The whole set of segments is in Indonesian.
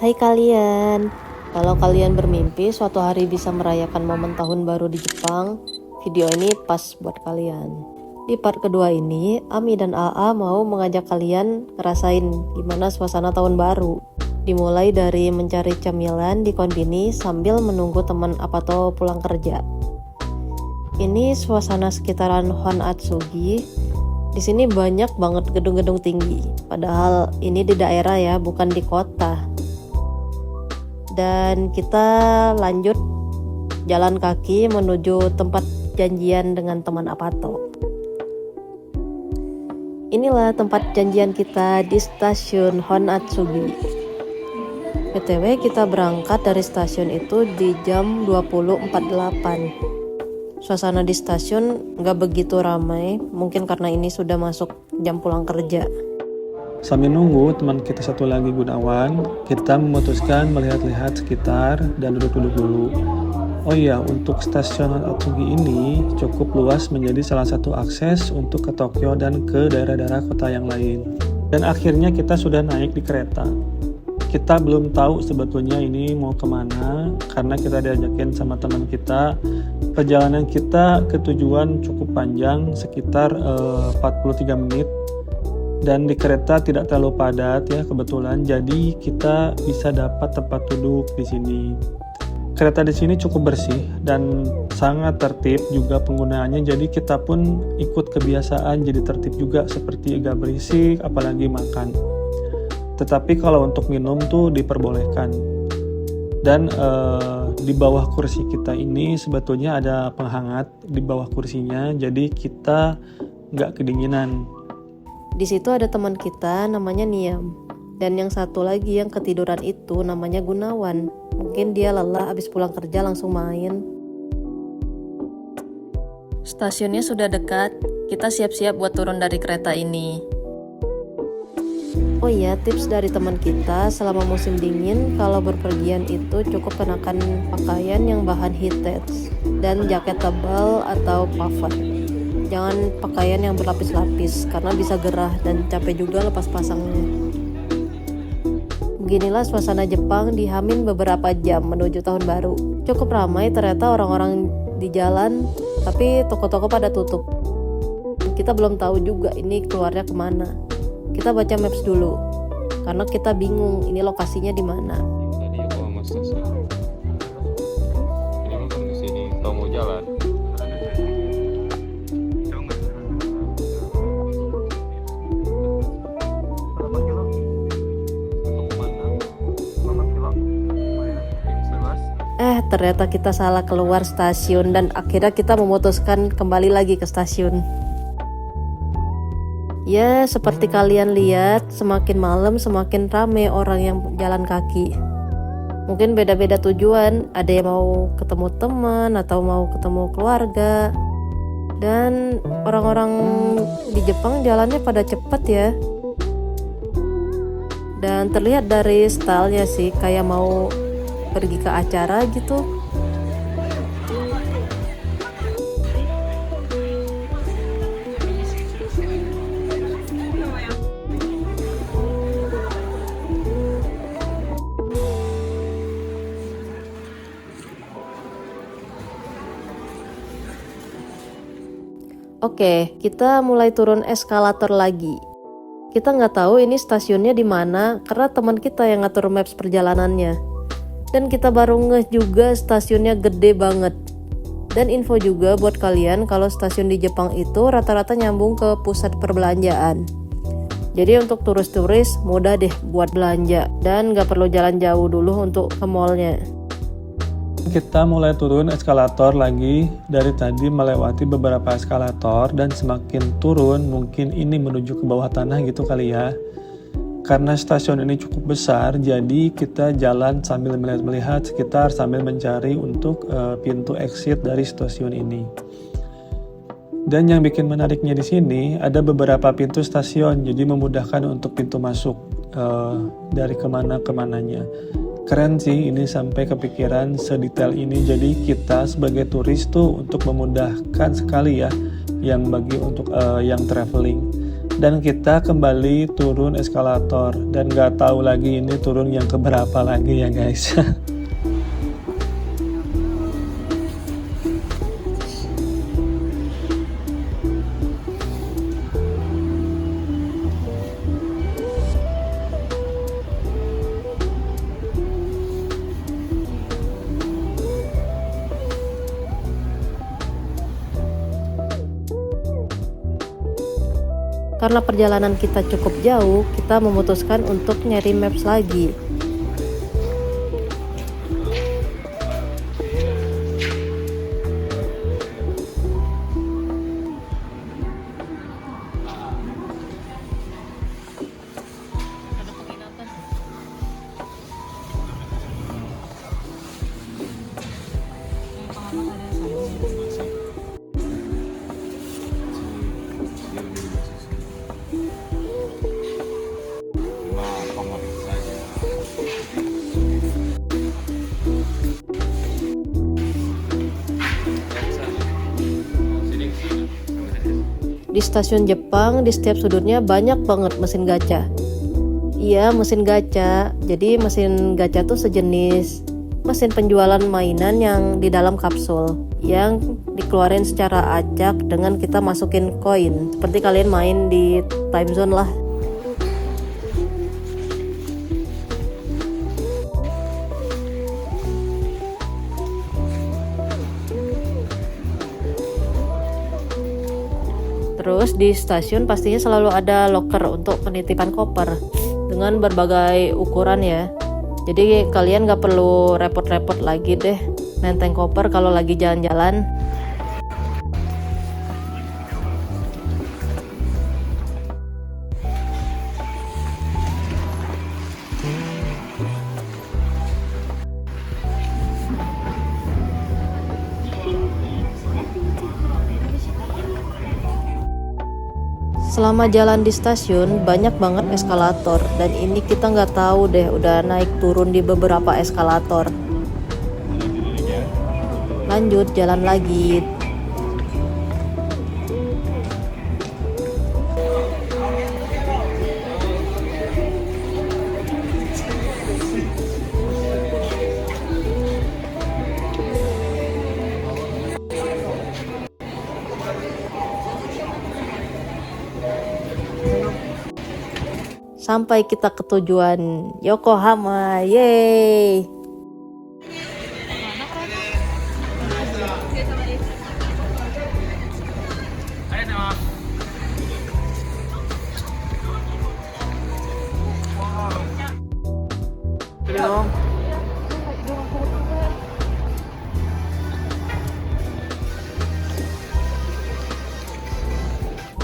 Hai kalian, kalau kalian bermimpi suatu hari bisa merayakan momen tahun baru di Jepang, video ini pas buat kalian. Di part kedua ini, Ami dan AA mau mengajak kalian ngerasain gimana suasana tahun baru. Dimulai dari mencari camilan di konbini sambil menunggu teman Apato pulang kerja. Ini suasana sekitaran Hon Atsugi. Di sini banyak banget gedung-gedung tinggi, padahal ini di daerah ya, bukan di kota. Dan kita lanjut jalan kaki menuju tempat janjian dengan teman Apato. Inilah tempat janjian kita di stasiun Hon Atsugi. BTW kita berangkat dari stasiun itu di jam 20.48. Suasana di stasiun nggak begitu ramai, mungkin karena ini sudah masuk jam pulang kerja. Sambil nunggu teman kita satu lagi Gunawan, kita memutuskan melihat-lihat sekitar dan duduk-duduk dulu. Oh iya, untuk stasiun Atsugi ini cukup luas menjadi salah satu akses untuk ke Tokyo dan ke daerah-daerah kota yang lain. Dan akhirnya kita sudah naik di kereta. Kita belum tahu sebetulnya ini mau kemana, karena kita diajakin sama teman kita. Perjalanan kita ke tujuan cukup panjang, sekitar 43 menit. Dan di kereta tidak terlalu padat ya kebetulan, jadi kita bisa dapat tempat duduk di sini. Kereta di sini cukup bersih dan sangat tertib juga penggunaannya, jadi kita pun ikut kebiasaan jadi tertib juga, seperti agak berisik apalagi makan. Tetapi kalau untuk minum tuh diperbolehkan. Dan di bawah kursi kita ini sebetulnya ada penghangat di bawah kursinya, jadi kita nggak kedinginan. Di situ ada teman kita namanya Niam, dan yang satu lagi yang ketiduran itu namanya Gunawan. Mungkin dia lelah habis pulang kerja langsung main. Stasiunnya sudah dekat, kita siap-siap buat turun dari kereta ini. Oh iya, tips dari teman kita, selama musim dingin kalau berpergian itu cukup kenakan pakaian yang bahan heated dan jaket tebal atau puffer. Jangan pakaian yang berlapis-lapis karena bisa gerah dan capek juga lepas pasangnya. Beginilah suasana Jepang di Hamin beberapa jam menuju tahun baru. Cukup ramai ternyata orang-orang di jalan, tapi toko-toko pada tutup. Kita belum tahu juga ini keluarnya kemana. Kita baca maps dulu, karena kita bingung ini lokasinya di mana. Tadi Yokohama Stasiun. Ini kan ke sini, kalau mau jalan. Ternyata kita salah keluar stasiun dan akhirnya kita memutuskan kembali lagi ke stasiun. Ya, seperti kalian lihat, semakin malam semakin rame orang yang jalan kaki. Mungkin beda-beda tujuan, ada yang mau ketemu teman atau mau ketemu keluarga. Dan orang-orang di Jepang jalannya pada cepet ya. Dan terlihat dari stylenya sih, kayak mau pergi ke acara gitu. Oke, kita mulai turun eskalator lagi. Kita nggak tahu ini stasiunnya di mana karena teman kita yang ngatur maps perjalanannya. Dan kita baru ngeh juga stasiunnya gede banget. Dan info juga buat kalian kalau stasiun di Jepang itu rata-rata nyambung ke pusat perbelanjaan. Jadi untuk turis-turis mudah deh buat belanja dan nggak perlu jalan jauh dulu untuk ke mallnya. Kita mulai turun eskalator lagi, dari tadi melewati beberapa eskalator dan semakin turun mungkin ini menuju ke bawah tanah gitu kali ya. Karena stasiun ini cukup besar, jadi kita jalan sambil melihat sekitar sambil mencari untuk pintu exit dari stasiun ini. Dan yang bikin menariknya di sini ada beberapa pintu stasiun, jadi memudahkan untuk pintu masuk dari kemananya. Keren sih ini sampai kepikiran sedetail ini, jadi kita sebagai turis tuh untuk memudahkan sekali ya yang bagi untuk yang traveling. Dan kita kembali turun eskalator dan gak tahu lagi ini turun yang keberapa lagi ya guys. Karena perjalanan kita cukup jauh, kita memutuskan untuk nyari maps lagi. Di stasiun Jepang, di setiap sudutnya banyak banget mesin gacha. Iya, mesin gacha. Jadi mesin gacha tuh sejenis mesin penjualan mainan yang di dalam kapsul, yang dikeluarin secara acak dengan kita masukin koin. Seperti kalian main di Time Zone lah. Terus di stasiun pastinya selalu ada locker untuk penitipan koper dengan berbagai ukuran ya. Jadi kalian gak perlu repot-repot lagi deh nenteng koper kalau lagi jalan-jalan. Selama jalan di stasiun banyak banget eskalator dan ini kita nggak tahu deh udah naik turun di beberapa eskalator. Lanjut jalan lagi. Sampai kita ke tujuan Yokohama, yeay!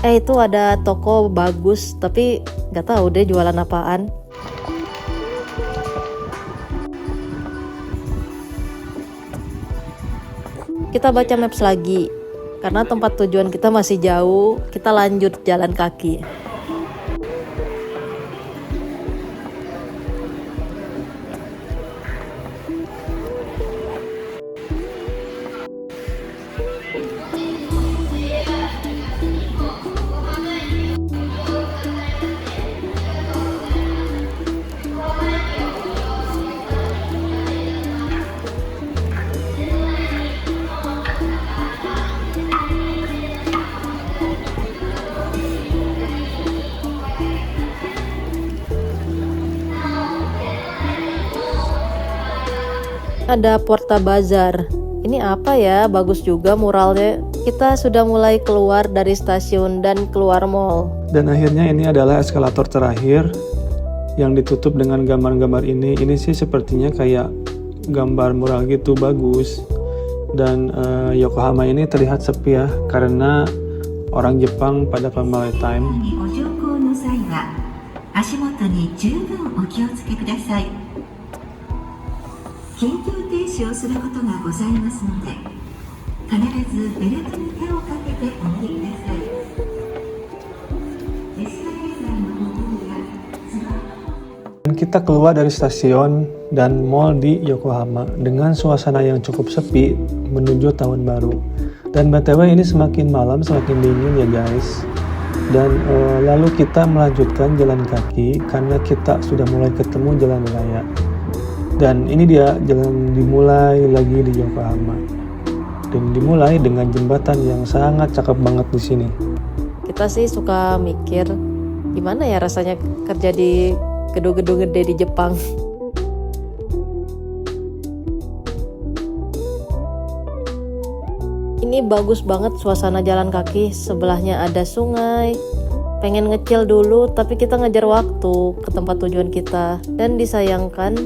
Itu ada toko bagus tapi nggak tahu deh jualan apaan. Kita baca maps lagi karena tempat tujuan kita masih jauh. Kita lanjut jalan kaki. Ada Porta Bazar. Ini apa ya? Bagus juga muralnya. Kita sudah mulai keluar dari stasiun dan keluar mall. Dan akhirnya ini adalah eskalator terakhir yang ditutup dengan gambar-gambar ini. Ini sih sepertinya kayak gambar mural gitu, bagus. Dan Yokohama ini terlihat sepi ya karena orang Jepang pada family time. Kita keluar dari stasiun dan mall di Yokohama dengan suasana yang cukup sepi menuju tahun baru. Dan BTW ini semakin malam semakin dingin ya guys. Dan lalu kita melanjutkan jalan kaki karena kita sudah mulai ketemu jalan raya. Dan ini dia jalan dimulai lagi di Yokohama. Dan dimulai dengan jembatan yang sangat cakep banget di sini. Kita sih suka mikir gimana ya rasanya kerja di gedung-gedung gede di Jepang. Ini bagus banget suasana jalan kaki, sebelahnya ada sungai. Pengen ngecil dulu tapi kita ngejar waktu ke tempat tujuan kita. Dan disayangkan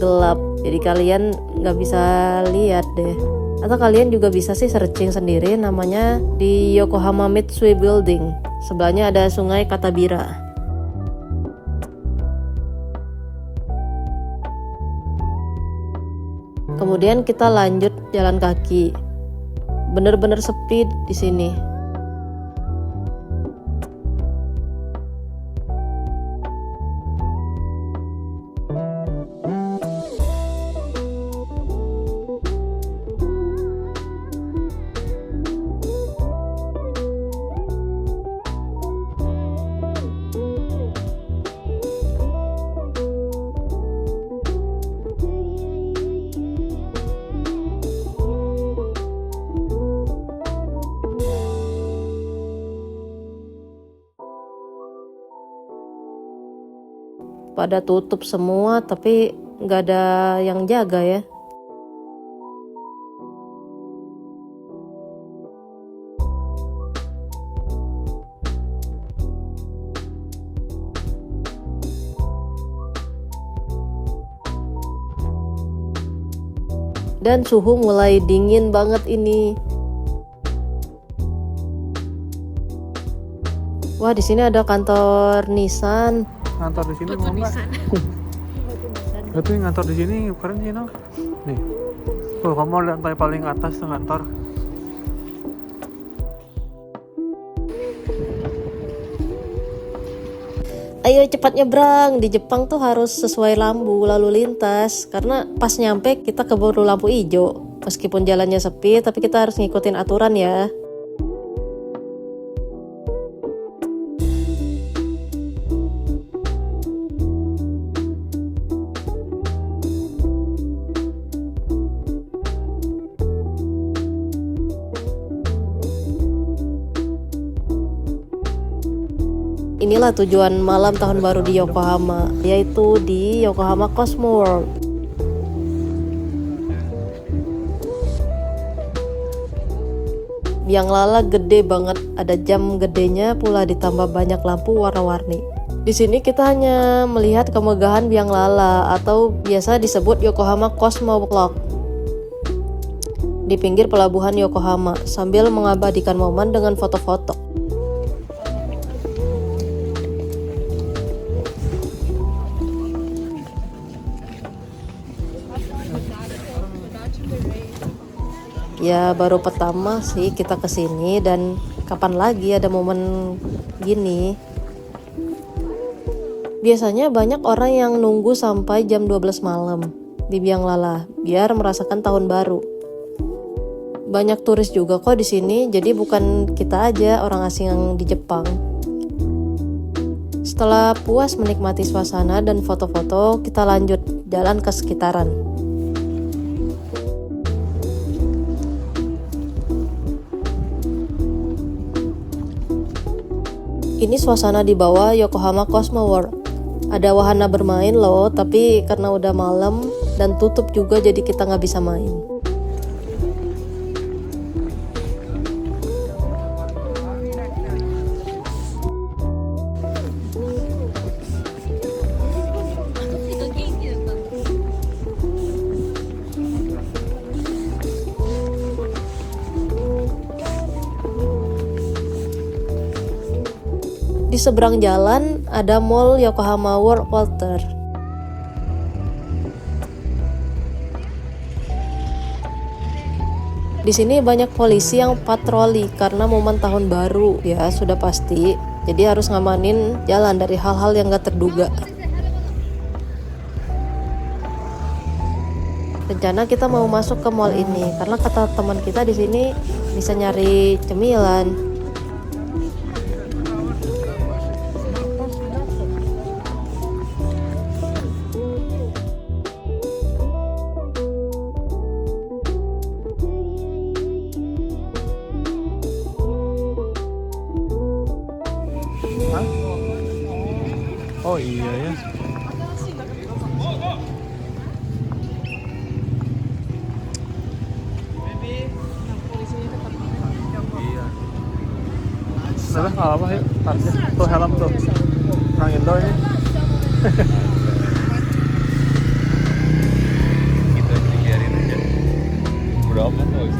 gelap, jadi kalian nggak bisa lihat deh. Atau kalian juga bisa sih searching sendiri, namanya di Yokohama Mitsui Building. Sebelahnya ada sungai Katabira. Kemudian kita lanjut jalan kaki. Bener-bener sepi di sini. Pada tutup semua tapi nggak ada yang jaga ya. Dan suhu mulai dingin banget ini. Wah, di sini ada kantor Nissan. Ngantor di sini mau nggak? Tapi ngantor di sini keren sih, no? Nih, tuh kamu lantai paling atas tuh ngantor. Ayo cepat nyebrang, di Jepang tuh harus sesuai lampu lalu lintas, karena pas nyampe kita keburu lampu hijau. Meskipun jalannya sepi, tapi kita harus ngikutin aturan ya. Inilah tujuan malam tahun baru di Yokohama, yaitu di Yokohama Cosmo World. Biang lala gede banget, ada jam gedenya pula ditambah banyak lampu warna-warni. Di sini kita hanya melihat kemegahan biang lala atau biasa disebut Yokohama Cosmo Clock di pinggir pelabuhan Yokohama sambil mengabadikan momen dengan foto-foto. Ya baru pertama sih kita kesini dan kapan lagi ada momen gini. Biasanya banyak orang yang nunggu sampai jam 12 malam di biang lala biar merasakan tahun baru. Banyak turis juga kok di sini, jadi bukan kita aja orang asing yang di Jepang. Setelah puas menikmati suasana dan foto-foto, kita lanjut jalan ke sekitaran. Ini suasana di bawah Yokohama Cosmo World. Ada wahana bermain loh, tapi karena udah malam dan tutup juga jadi kita nggak bisa main. Di seberang jalan ada Mall Yokohama World Walter. Di sini banyak polisi yang patroli karena momen tahun baru ya sudah pasti. Jadi harus ngamanin jalan dari hal-hal yang gak terduga. Rencana kita mau masuk ke mall ini karena kata teman kita di sini bisa nyari cemilan. Oh iya ya. Udah nggak apa yuk, target tuh helm tuh, Kang Indo ini. Kita biarin aja. Berapa tuh?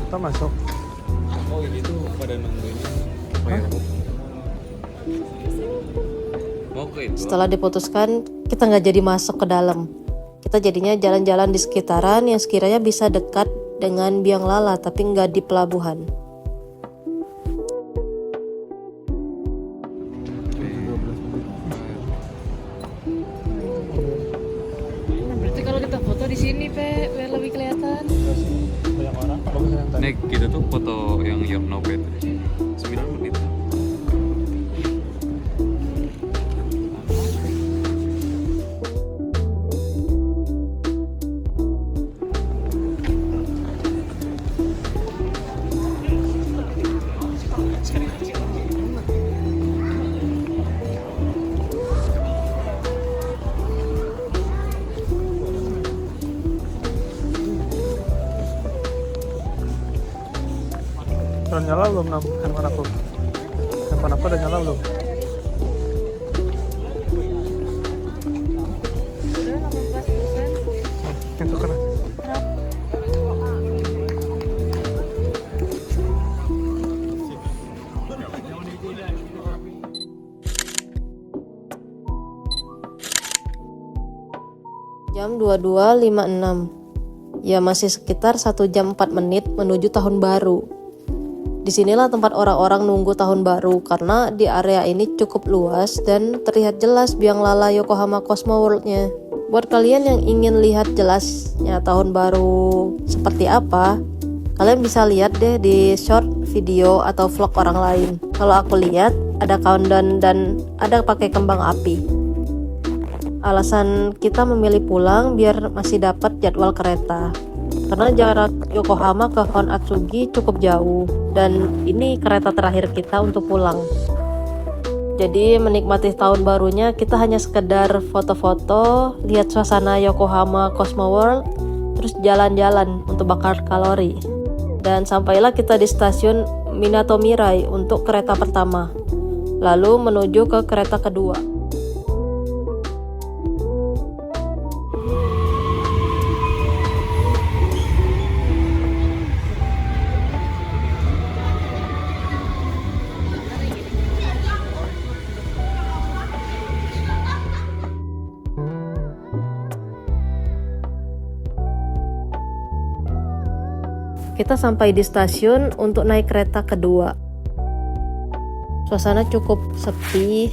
Kita masuk. Oh ini tuh pada nungguin bayar. Mau ke itu? Setelah diputuskan, kita nggak jadi masuk ke dalam. Kita jadinya jalan-jalan di sekitaran yang sekiranya bisa dekat dengan Biang Lala, tapi nggak di pelabuhan. Berarti kalau kita foto di sini, biar lebih kelihatan. Banyak orang, bagus yang tadi. Nih kita tuh foto yang your no bed 9 menit. Udah nyala belum handphone aku? Handphone aku udah nyala belum? Itu keren. Jam 22.56. Ya masih sekitar 1 jam 4 menit menuju tahun baru. Disinilah tempat orang-orang nunggu tahun baru karena di area ini cukup luas dan terlihat jelas Biang Lala Yokohama Cosmo World-nya. Buat kalian yang ingin lihat jelasnya tahun baru seperti apa, kalian bisa lihat deh di short video atau vlog orang lain. Kalau aku lihat ada countdown dan ada pakai kembang api. Alasan kita memilih pulang biar masih dapat jadwal kereta. Karena jarak Yokohama ke Hon Atsugi cukup jauh dan ini kereta terakhir kita untuk pulang. Jadi menikmati tahun barunya kita hanya sekedar foto-foto, lihat suasana Yokohama Cosmo World, terus jalan-jalan untuk bakar kalori. Dan sampailah kita di stasiun Minato Mirai untuk kereta pertama. Lalu menuju ke kereta kedua. Kita sampai di stasiun untuk naik kereta kedua. Suasana cukup sepi.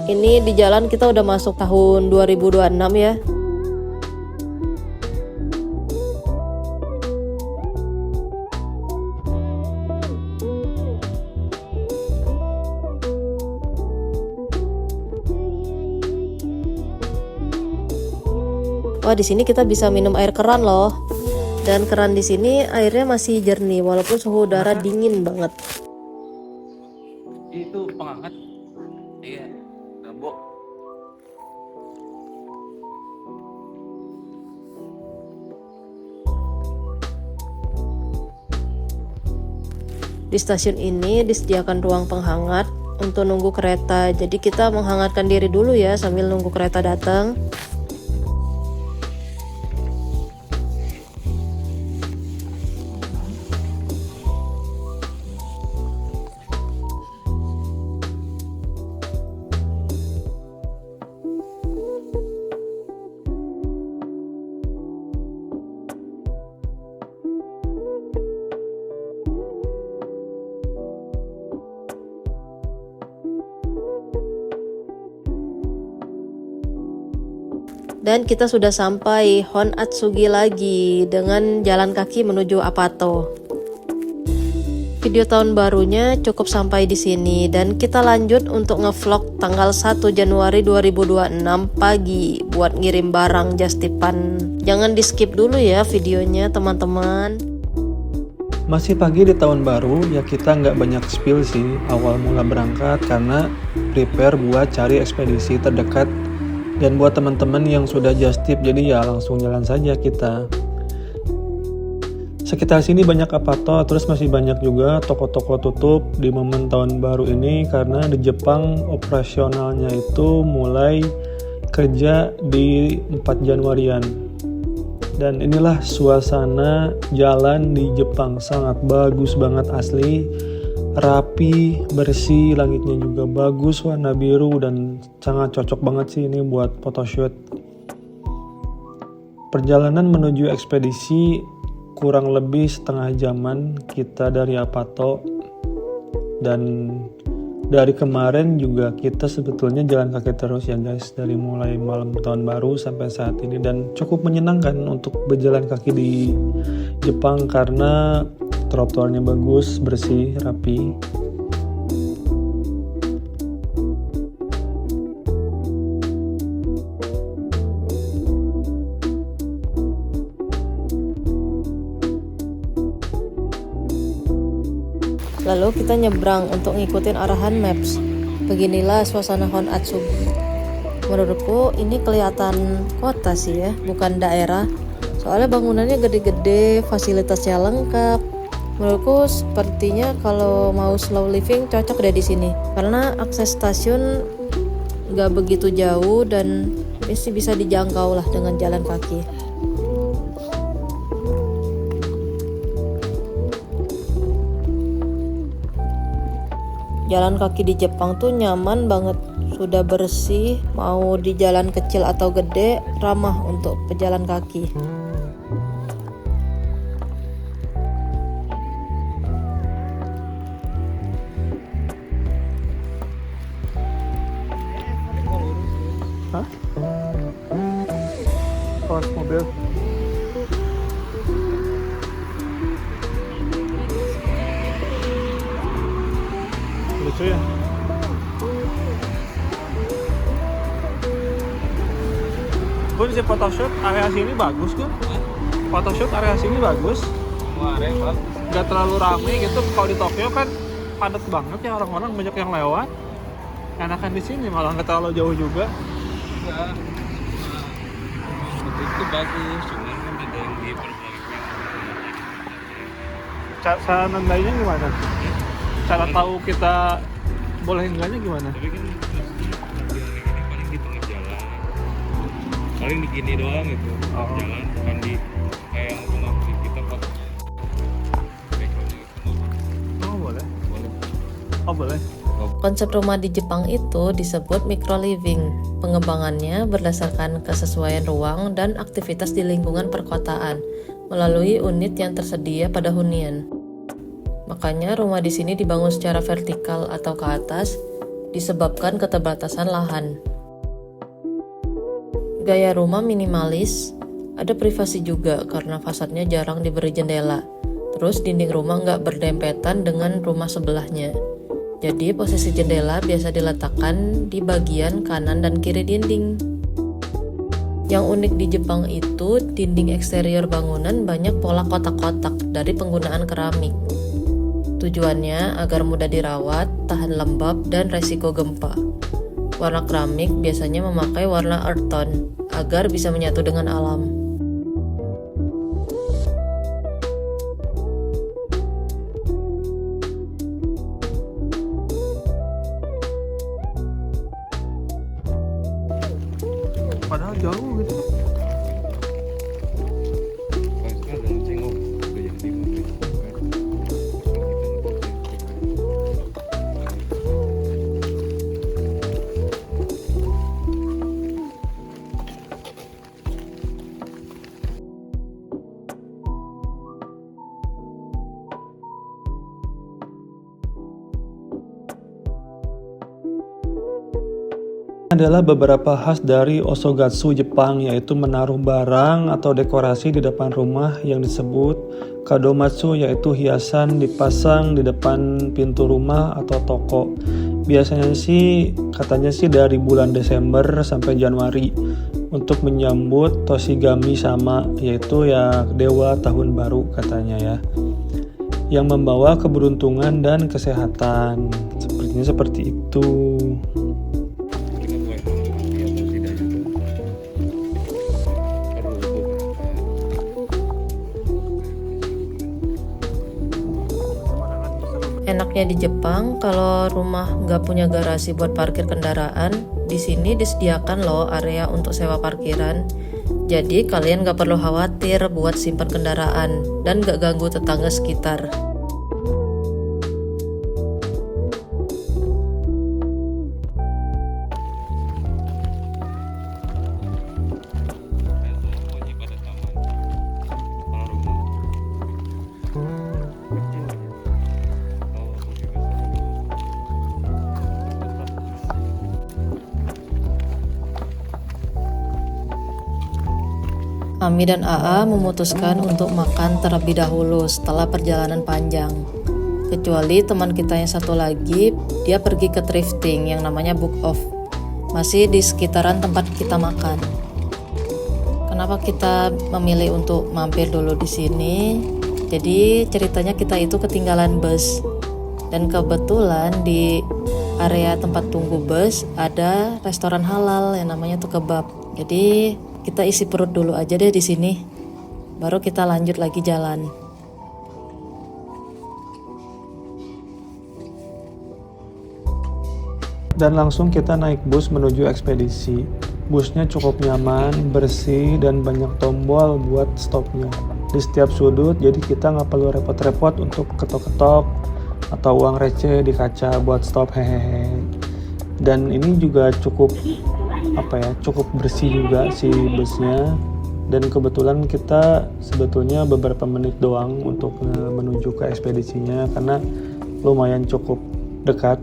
Ini di jalan kita udah masuk tahun 2026 ya. Wah, di sini kita bisa minum air keran loh. Dan keran di sini airnya masih jernih walaupun suhu udara dingin banget. Itu penghangat. Iya, gambok. Di stasiun ini disediakan ruang penghangat untuk nunggu kereta. Jadi kita menghangatkan diri dulu ya sambil nunggu kereta datang. Dan kita sudah sampai Hon Atsugi lagi dengan jalan kaki menuju Apato. Video tahun barunya cukup sampai di sini dan kita lanjut untuk ngevlog tanggal 1 Januari 2026 pagi buat ngirim barang Justipan Jangan di skip dulu ya videonya teman-teman. Masih pagi di tahun baru, ya kita nggak banyak spill sih awal mula berangkat karena prepare buat cari ekspedisi terdekat. Dan buat teman-teman yang sudah just tip, jadi ya langsung jalan saja kita. Sekitar sini banyak apato, terus masih banyak juga toko-toko tutup di momen tahun baru ini karena di Jepang operasionalnya itu mulai kerja di 4 Januarian. Dan inilah suasana jalan di Jepang, sangat bagus banget asli, rapi, bersih, langitnya juga bagus, warna biru, dan sangat cocok banget sih ini buat photoshoot. Perjalanan menuju ekspedisi kurang lebih setengah jaman kita dari Apato, dan dari kemarin juga kita sebetulnya jalan kaki terus ya guys, dari mulai malam tahun baru sampai saat ini, dan cukup menyenangkan untuk berjalan kaki di Jepang karena trotoarnya bagus, bersih, rapi. Lalu kita nyebrang untuk ngikutin arahan maps. Beginilah suasana Honatsugi. Menurutku ini kelihatan kota sih ya, bukan daerah. Soalnya bangunannya gede-gede, fasilitasnya lengkap. Menurutku sepertinya kalau mau slow living cocok deh di sini. Karena akses stasiun nggak begitu jauh dan masih bisa dijangkau lah dengan jalan kaki. Jalan kaki di Jepang tuh nyaman banget, sudah bersih, mau di jalan kecil atau gede, ramah untuk pejalan kaki. Hah? Kaos mobil. Lucu ya. Gue bisa photoshoot area sini bagus kan? Photoshoot area sini bagus. Gak terlalu rame gitu. Kalau di Tokyo kan padat banget ya, orang-orang banyak yang lewat. Enakan di sini malah nggak terlalu jauh juga. Enggak. Itu bagus, cuman kan ada yang diperbaiki. Cara nandainya gimana? Cara tahu kita boleh enggaknya gimana? Tapi kan maksudnya ini paling di tengah jalan. Paling di gini doang gitu. Jalan bukan di kayak yang rumah kita pas backgroundnya itu. Oh boleh. Boleh. Oh boleh. Konsep rumah di Jepang itu disebut micro living. Pengembangannya berdasarkan kesesuaian ruang dan aktivitas di lingkungan perkotaan melalui unit yang tersedia pada hunian. Makanya rumah di sini dibangun secara vertikal atau ke atas disebabkan keterbatasan lahan. Gaya rumah minimalis, ada privasi juga karena fasadnya jarang diberi jendela. Terus dinding rumah nggak berdempetan dengan rumah sebelahnya. Jadi posisi jendela biasa diletakkan di bagian kanan dan kiri dinding. Yang unik di Jepang itu dinding eksterior bangunan banyak pola kotak-kotak dari penggunaan keramik. Tujuannya agar mudah dirawat, tahan lembab, dan resiko gempa. Warna keramik biasanya memakai warna earth tone agar bisa menyatu dengan alam. Padahal jauh gitu. Kalau sekarang dalam cengok udah yang di mobil. Adalah beberapa khas dari Osogatsu Jepang, yaitu menaruh barang atau dekorasi di depan rumah yang disebut kadomatsu, yaitu hiasan dipasang di depan pintu rumah atau toko. Biasanya sih katanya sih dari bulan Desember sampai Januari. untuk menyambut Toshigami sama, yaitu ya dewa tahun baru katanya ya, yang membawa keberuntungan dan kesehatan. Sepertinya seperti itu. Kita boleh menghormati atau tidak itu perlu Enaknya di Jepang, kalau rumah nggak punya garasi buat parkir kendaraan, di sini disediakan loh area untuk sewa parkiran. Jadi kalian nggak perlu khawatir buat simpan kendaraan dan nggak ganggu tetangga sekitar. wajib ada taman kepala rumah. Ami dan AA memutuskan untuk makan terlebih dahulu setelah perjalanan panjang. Kecuali teman kita yang satu lagi, dia pergi ke thrifting yang namanya Book Off. Masih di sekitaran tempat kita makan. Kenapa kita memilih untuk mampir dulu di sini? Jadi ceritanya kita itu ketinggalan bus. Dan kebetulan di area tempat tunggu bus ada restoran halal yang namanya tuh kebab. Jadi kita isi perut dulu aja deh di sini. Baru kita lanjut lagi jalan. Dan langsung kita naik bus menuju ekspedisi. Busnya cukup nyaman, bersih, dan banyak tombol buat stopnya di setiap sudut, jadi kita nggak perlu repot-repot untuk ketok-ketok atau uang receh di kaca buat stop, hehehe. Dan ini juga cukup bersih juga si busnya. Dan kebetulan kita sebetulnya beberapa menit doang untuk menuju ke ekspedisinya karena lumayan cukup dekat.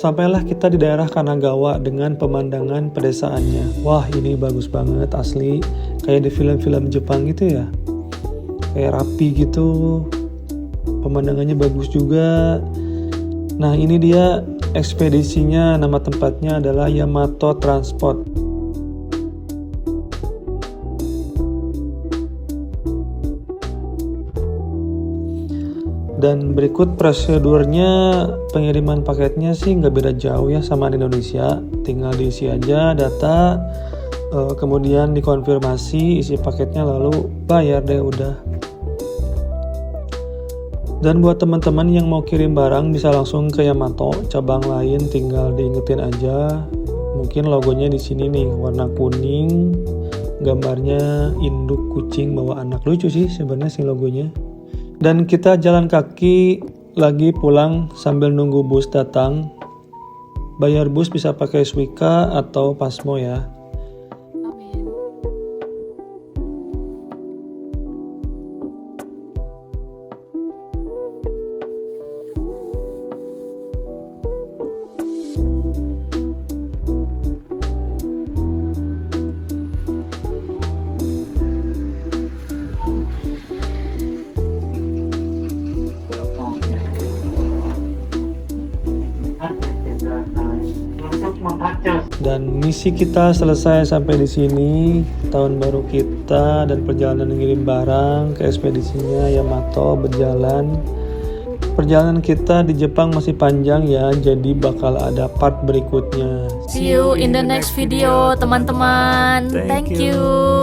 Sampailah kita di daerah Kanagawa dengan pemandangan pedesaannya. Wah, ini bagus banget asli. Kayak di film-film Jepang gitu ya. Kayak rapi gitu. Pemandangannya bagus juga. Nah, ini dia ekspedisinya. Nama tempatnya adalah Yamato Transport. Dan berikut prosedurnya pengiriman paketnya sih nggak beda jauh ya sama di Indonesia. Tinggal diisi aja data, kemudian dikonfirmasi isi paketnya lalu bayar deh udah. Dan buat teman-teman yang mau kirim barang bisa langsung ke Yamato, cabang lain tinggal diingetin aja. Mungkin logonya di sini nih warna kuning, gambarnya induk kucing bawa anak, lucu sih sebenarnya si logonya. Dan kita jalan kaki lagi pulang sambil nunggu bus datang. Bayar bus bisa pakai Suica atau Pasmo ya. Dan misi kita selesai sampai di sini. Tahun baru kita dan perjalanan ngirim barang ke ekspedisinya Yamato berjalan. Perjalanan kita di Jepang masih panjang ya, jadi bakal ada part berikutnya. See you in the next video, teman-teman. Thank you.